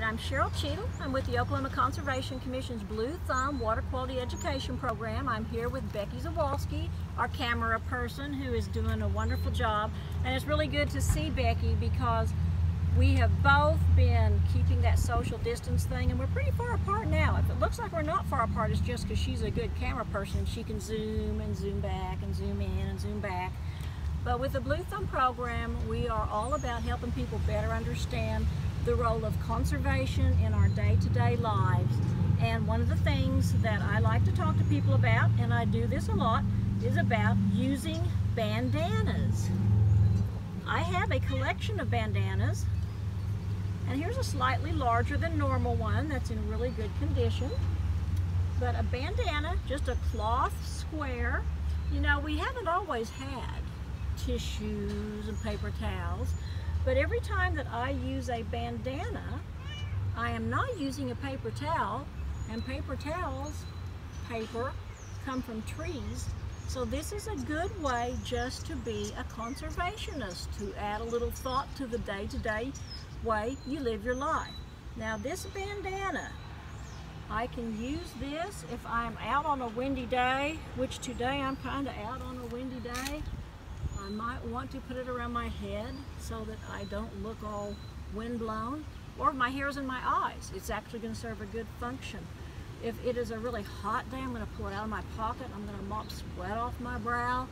I'm Cheryl. I'm with the Oklahoma Conservation Commission's Blue Thumb Water Quality Education Program. I'm here with Becky Zawalski, our camera person, who is doing a wonderful job. And it's really good to see Becky because we have both been keeping that social distance thing, and we're pretty far apart now. If it looks like we're not far apart, it's just because she's a good camera person. She can zoom and zoom back and zoom in and zoom back. But with the Blue Thumb program, we are all about helping people better understand the role of conservation in our day-to-day lives. And one of the things that I like to talk to people about, and I do this a lot, is about using bandanas. I have a collection of bandanas, and here's a slightly larger than normal one that's in really good condition. But a bandana, just a cloth square. You know, we haven't always had tissues and paper towels, but every time that I use a bandana, I am not using a paper towel, and paper towels, paper, come from trees. So this is a good way just to be a conservationist, to add a little thought to the day-to-day way you live your life. Now this bandana, I can use this if I'm out on a windy day, which today I'm kind of out on a windy day. I might want to put it around my head so that I don't look all windblown, or if my hair's in my eyes, it's actually going to serve a good function. If it is a really hot day, I'm going to pull it out of my pocket. I'm going to mop sweat off my brow.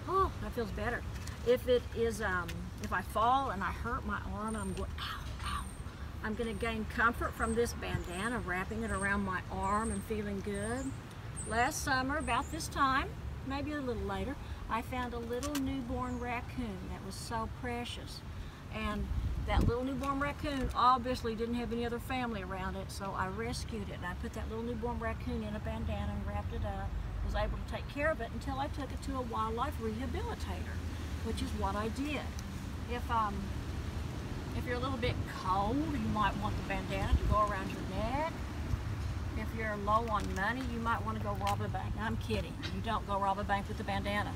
Oh, that feels better. If it is, if I fall and I hurt my arm, I'm going, ow, ow. I'm going to gain comfort from this bandana, wrapping it around my arm and feeling good. Last summer, about this time, maybe a little later, I found a little newborn raccoon that was so precious. And that little newborn raccoon obviously didn't have any other family around it, so I rescued it, and I put that little newborn raccoon in a bandana and wrapped it up. Was able to take care of it until I took it to a wildlife rehabilitator, which is what I did. If you're a little bit cold, you might want the bandana to go around your neck. If you're low on money, you might want to go rob a bank. I'm kidding. You don't go rob a bank with the bandana.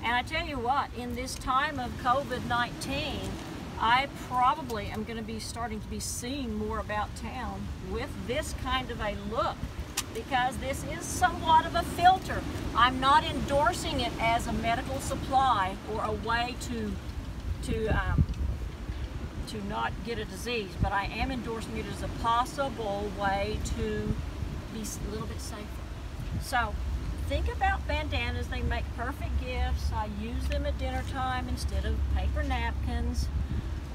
And I tell you what, in this time of COVID-19, I probably am going to be starting to be seeing more about town with this kind of a look, because this is somewhat of a filter. I'm not endorsing it as a medical supply or a way to not get a disease, but I am endorsing it as a possible way to be a little bit safer. So think about bandanas. They make perfect gifts. I use them at dinner time instead of paper napkins.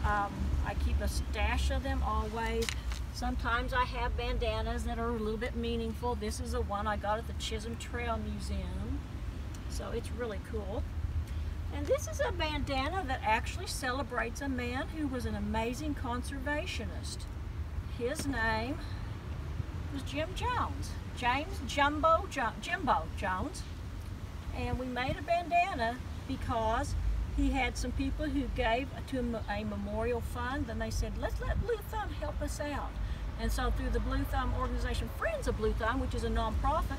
I keep a stash of them always. Sometimes I have bandanas that are a little bit meaningful. This is the one I got at the Chisholm Trail Museum, so it's really cool. And this is a bandana that actually celebrates a man who was an amazing conservationist. His name was Jim Jones, James Jimbo Jones, and we made a bandana because he had some people who gave to a memorial fund, and they said, let's let Blue Thumb help us out. And so through the Blue Thumb organization, Friends of Blue Thumb, which is a nonprofit,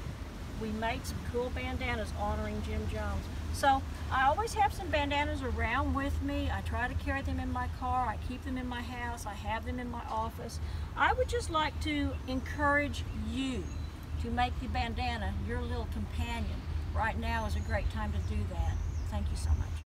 we made some cool bandanas honoring Jim Jones. So I always have some bandanas around with me. I try to carry them in my car. I keep them in my house. I have them in my office. I would just like to encourage you to make the bandana your little companion. Right now is a great time to do that. Thank you so much.